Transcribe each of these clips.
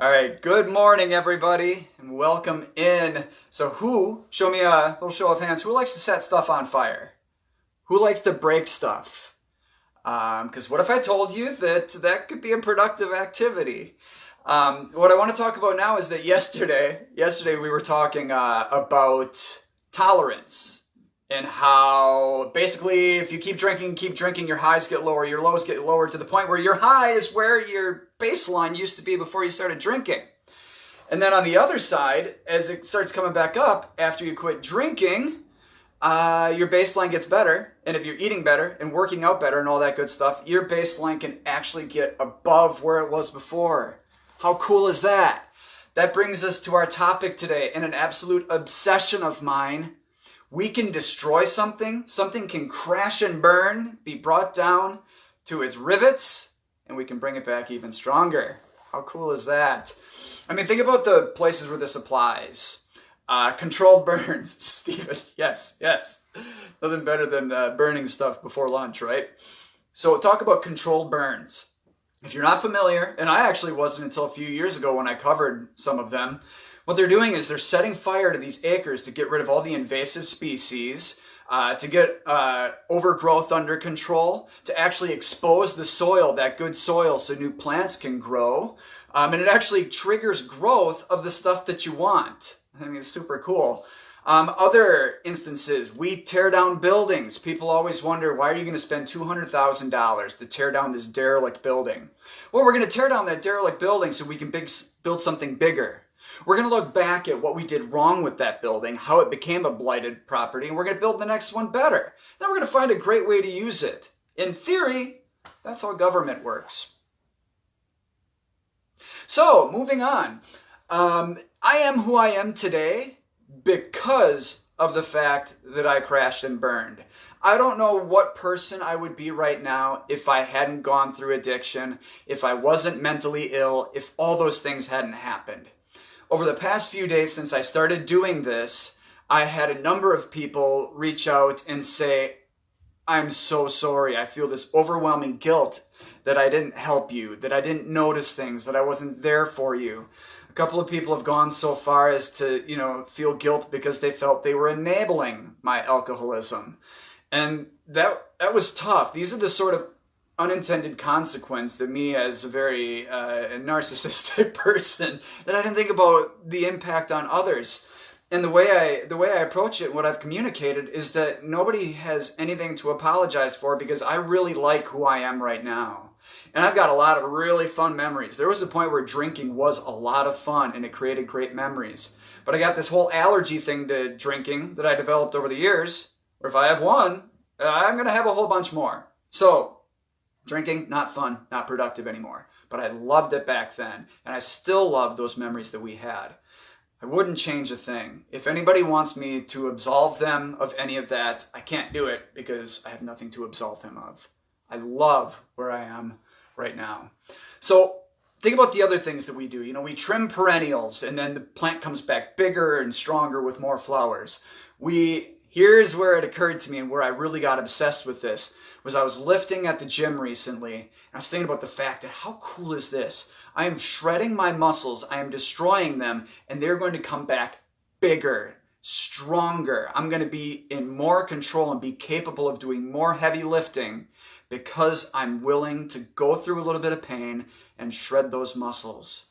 All right, good morning, everybody, and welcome in. So show me a little show of hands, who likes to set stuff on fire? Who likes to break stuff? Because what if I told you that that could be a productive activity? What I want to talk about now is that yesterday we were talking about tolerance and how basically if you keep drinking, your highs get lower, your lows get lower to the point where your high is where your baseline used to be before you started drinking. And then on the other side, as it starts coming back up after you quit drinking, your baseline gets better. And if you're eating better and working out better and all that good stuff, your baseline can actually get above where it was before. How cool is that? That brings us to our topic today, and an absolute obsession of mine. We can destroy something can crash and burn, be brought down to its rivets, and we can bring it back even stronger. How cool is that? I mean, think about the places where this applies. Controlled burns, Stephen, yes. Nothing better than burning stuff before lunch, right? So talk about controlled burns. If you're not familiar, and I actually wasn't until a few years ago when I covered some of them, what they're doing is they're setting fire to these acres to get rid of all the invasive species, to get overgrowth under control, to actually expose the soil, that good soil, so new plants can grow. And it actually triggers growth of the stuff that you want. I mean, it's super cool. Other instances, we tear down buildings. People always wonder, why are you going to spend $200,000 to tear down this derelict building? Well, we're going to tear down that derelict building so we can build something bigger. We're going to look back at what we did wrong with that building, how it became a blighted property, and we're going to build the next one better. Then we're going to find a great way to use it. In theory, that's how government works. So, moving on. I am who I am today because of the fact that I crashed and burned. I don't know what person I would be right now if I hadn't gone through addiction, if I wasn't mentally ill, if all those things hadn't happened. Over the past few days since I started doing this, I had a number of people reach out and say, I'm so sorry. I feel this overwhelming guilt that I didn't help you, that I didn't notice things, that I wasn't there for you. A couple of people have gone so far as to, feel guilt because they felt they were enabling my alcoholism. And that was tough. These are the sort of unintended consequence that me, as a very narcissistic person, that I didn't think about the impact on others. And the way I approach it, what I've communicated, is that nobody has anything to apologize for, because I really like who I am right now. And I've got a lot of really fun memories. There was a point where drinking was a lot of fun and it created great memories. But I got this whole allergy thing to drinking that I developed over the years, where if I have one, I'm going to have a whole bunch more. So, drinking, not fun, not productive anymore. But I loved it back then, and I still love those memories that we had. I wouldn't change a thing. If anybody wants me to absolve them of any of that, I can't do it because I have nothing to absolve them of. I love where I am right now. So think about the other things that we do. We trim perennials, and then the plant comes back bigger and stronger with more flowers. Here's where it occurred to me, and where I really got obsessed with this, was I was lifting at the gym recently, and I was thinking about the fact that how cool is this? I am shredding my muscles, I am destroying them, and they're going to come back bigger, stronger. I'm going to be in more control and be capable of doing more heavy lifting because I'm willing to go through a little bit of pain and shred those muscles.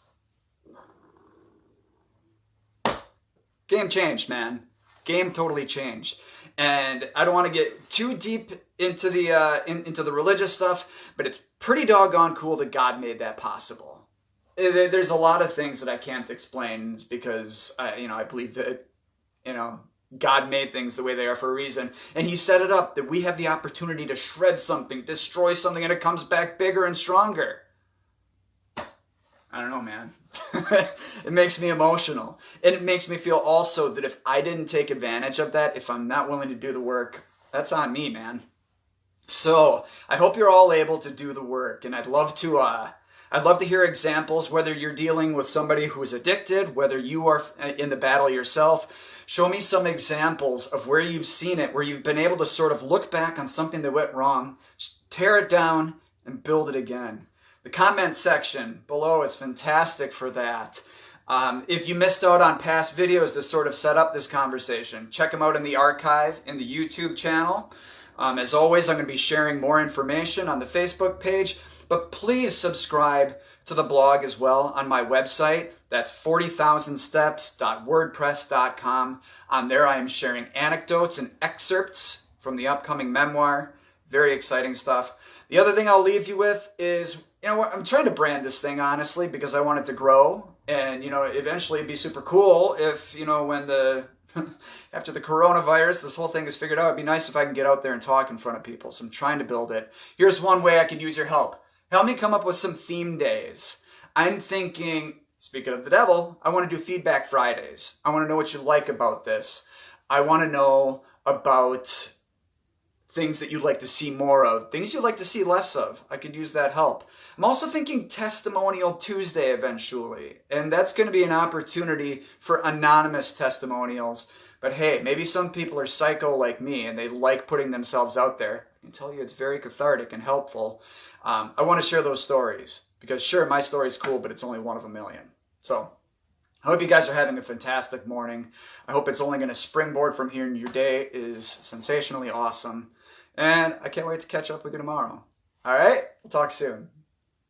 Game changed, man. Game totally changed. And I don't want to get too deep into the religious stuff, but it's pretty doggone cool that God made that possible. There's a lot of things that I can't explain. It's because I believe that God made things the way they are for a reason, and He set it up that we have the opportunity to shred something, destroy something, and it comes back bigger and stronger. I don't know, man. It makes me emotional. And it makes me feel also that if I didn't take advantage of that, if I'm not willing to do the work, that's on me, man. So I hope you're all able to do the work, and I'd love to hear examples, whether you're dealing with somebody who's addicted, whether you are in the battle yourself. Show me some examples of where you've seen it, where you've been able to sort of look back on something that went wrong, tear it down, and build it again. The comment section below is fantastic for that. If you missed out on past videos that sort of set up this conversation, check them out in the archive in the YouTube channel. As always, I'm going to be sharing more information on the Facebook page, but please subscribe to the blog as well on my website. That's 40,000steps.wordpress.com. On there, I am sharing anecdotes and excerpts from the upcoming memoir. Very exciting stuff. The other thing I'll leave you with is, I'm trying to brand this thing, honestly, because I want it to grow. And, eventually it'd be super cool if, when after the coronavirus, this whole thing is figured out, it'd be nice if I can get out there and talk in front of people. So I'm trying to build it. Here's one way I could use your help. Help me come up with some theme days. I'm thinking, speaking of the devil, I want to do Feedback Fridays. I want to know what you like about this. I want to know about things that you'd like to see more of, things you'd like to see less of. I could use that help. I'm also thinking Testimonial Tuesday eventually, and that's going to be an opportunity for anonymous testimonials. But hey, maybe some people are psycho like me and they like putting themselves out there. I can tell you it's very cathartic and helpful. I want to share those stories because sure, my story is cool, but it's only one of a million. So I hope you guys are having a fantastic morning. I hope it's only going to springboard from here and your day is sensationally awesome. And I can't wait to catch up with you tomorrow. All right, we'll talk soon.